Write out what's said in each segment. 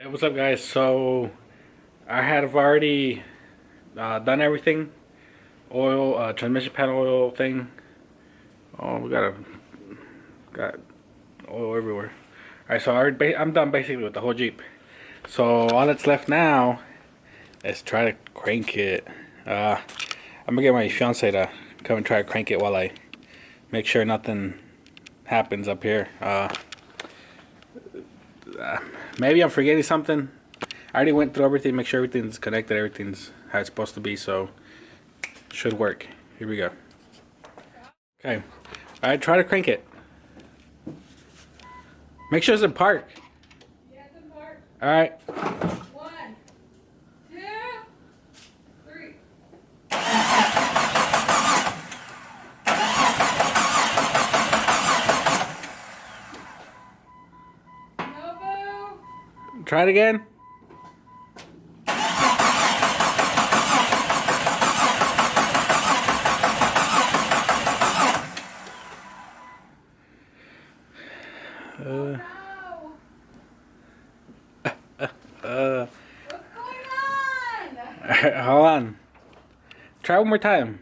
Hey, what's up, guys? So I have already done everything. Oil, transmission panel oil thing. Oh, got oil everywhere. All right, so I'm done basically with the whole Jeep. So all that's left now is try to crank it. I'm gonna get my fiance to come and try to crank it while I make sure nothing happens up here. Maybe I'm forgetting something. I already went through everything, make sure everything's connected, everything's how it's supposed to be, so should work. Here we go. Okay. Alright, try to crank it. Make sure it's in park. Yeah, it's in park. Alright. 1, 2, 3. No, boo. Try it again. No. What's going on? Alright, hold on. Try one more time.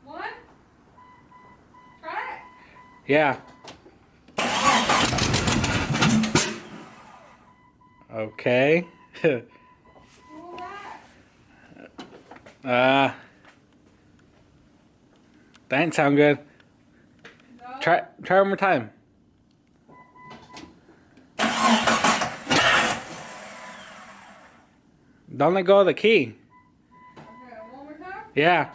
One. Try Yeah. Okay. it. Pull that. That didn't sound good. No. Try one more time. Don't let go of the key. Okay, one more time. Yeah.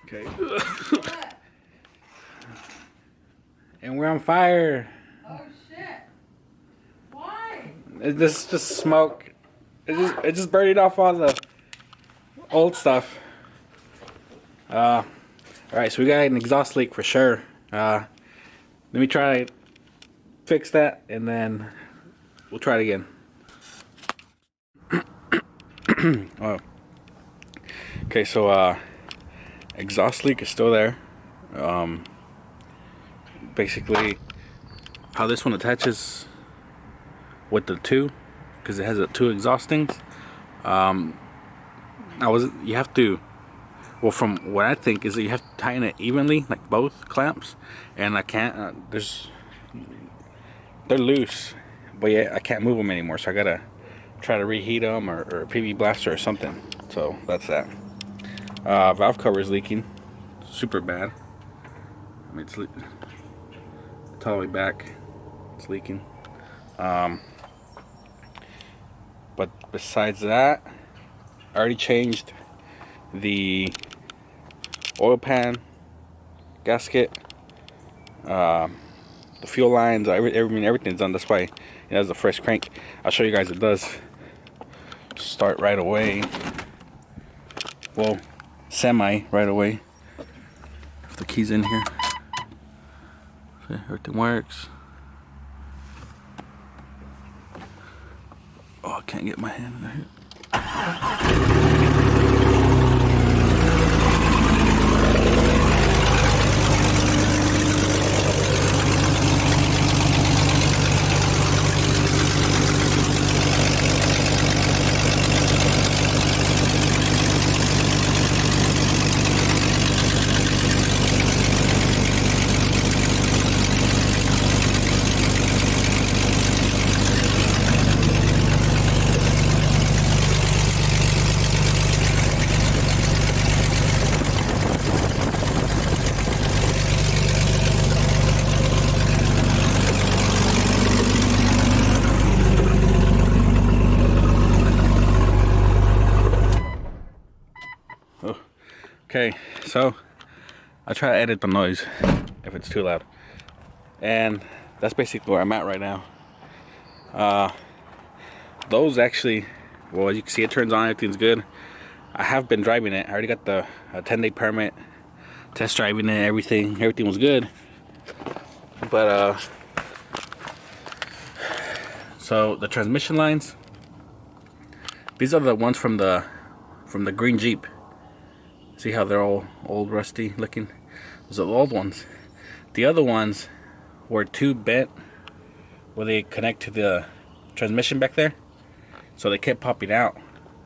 Okay. What? And we're on fire. Oh shit. Why? This just smoke. It just burned off all the old stuff. All right, so we got an exhaust leak for sure. Let me try to fix that, and then we'll try it again. Oh. Okay, so exhaust leak is still there. Basically, how this one attaches with the two, because it has the two exhaust things. You have to, well, from what I think is that you have to tighten it evenly, like both clamps, and I can't. They're loose, but yeah, I can't move them anymore, so I gotta try to reheat them or a PV blaster or something. So that's that. Valve cover is leaking, super bad. I mean, it's all the way back. It's leaking. But besides that, I already changed the oil pan, gasket, the fuel lines. Everything's done. That's why it has the fresh crank. I'll show you guys. It does start right away. Well, semi right away. If the key's in here, see, everything works. Oh, I can't get my hand in there. Okay, so I try to edit the noise if it's too loud, and that's basically where I'm at right now. Those actually, well, as you can see, it turns on, everything's good. I have been driving it. I already got the 10-day permit, test driving it, everything was good. But so the transmission lines, these are the ones from the green Jeep. See how they're all old, rusty looking? Those are the old ones. The other ones were too bent where they connect to the transmission back there, so they kept popping out.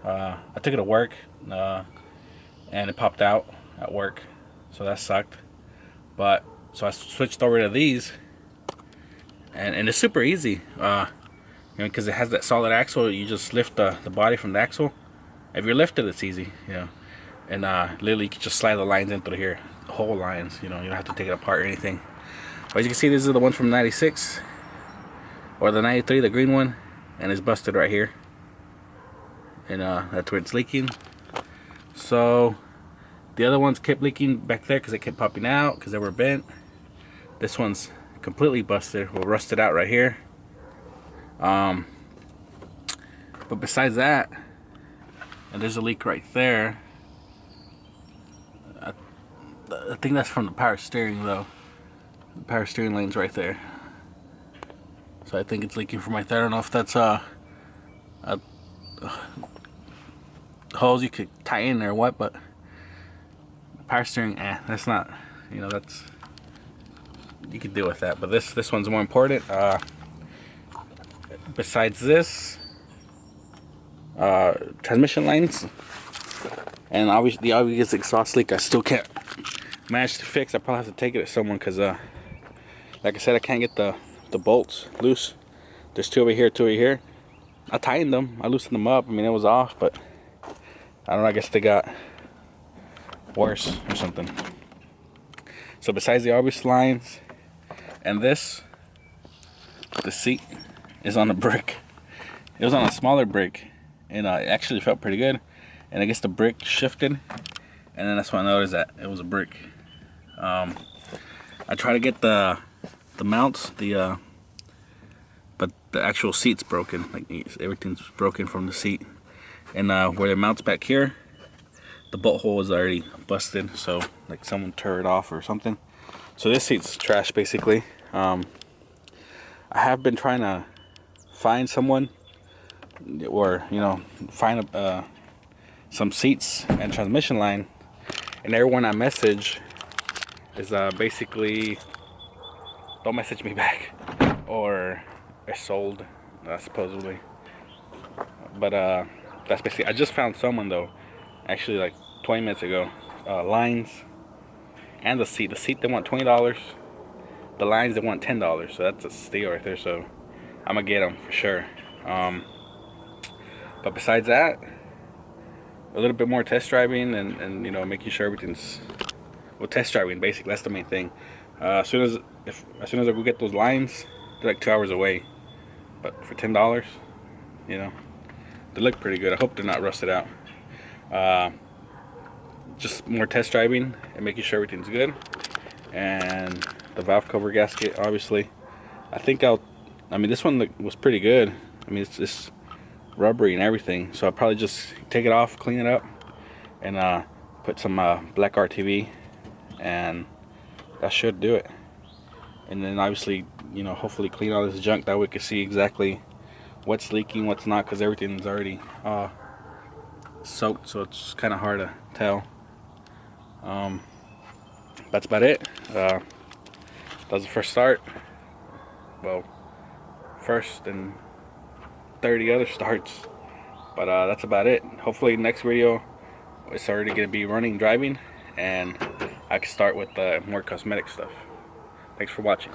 I took it to work, and it popped out at work, so that sucked. But so I switched over to these, and it's super easy. Because it has that solid axle. You just lift the body from the axle. If you're lifted, it's easy, and literally you can just slide the lines in through here, the whole lines. You don't have to take it apart or anything. But as you can see, these are the ones from '96 or the '93, the green one, and it's busted right here, and that's where it's leaking. So the other ones kept leaking back there because they kept popping out because they were bent. This one's completely busted, well, rusted out right here. But besides that, and there's a leak right there. I think that's from the power steering though. The power steering lane's right there. So I think it's leaking from right there. I don't know if that's a hose you could tie in there or what, but power steering, that's not, that's, you could deal with that. But this one's more important. Besides this, transmission lines and obviously the obvious exhaust leak, I still can't manage to fix. I probably have to take it to someone because like I said, I can't get the bolts loose. There's two over here, two over here. I tightened them, I loosened them up. I mean, it was off, but I don't know, I guess they got worse or something. So besides the obvious lines and this, the seat is on a brick. It was on a smaller brick, and it actually felt pretty good. And I guess the brick shifted, and then that's when I noticed that it was a brick. I tried to get the mounts, but the actual seat's broken. Like, everything's broken from the seat, and where the mounts back here, the bolt hole is already busted. So like someone tore it off or something. So this seat's trash basically. I have been trying to find someone, or find some seats and transmission line, and everyone I message is basically, don't message me back, or they're sold, supposedly. But that's basically, I just found someone though, actually like 20 minutes ago. Lines and the seat they want $20, the lines they want $10, so that's a steal right there. So I'm gonna get them for sure. But besides that, a little bit more test driving and making sure everything's, well, test driving basically, that's the main thing. As soon as I go get those lines, they're like 2 hours away, but for $10, they look pretty good. I hope they're not rusted out. Just more test driving and making sure everything's good, and the valve cover gasket, obviously. I mean, this one was pretty good. I mean, it's rubbery and everything, so I'll probably just take it off, clean it up, and put some black RTV, and that should do it. And then obviously, hopefully clean all this junk, that way we can see exactly what's leaking, what's not, because everything's already soaked, so it's kind of hard to tell. That's about it. That was the first start. Well, first and 30 other starts, but that's about it. Hopefully next video it's already going to be running, driving, and I can start with more cosmetic stuff. Thanks for watching.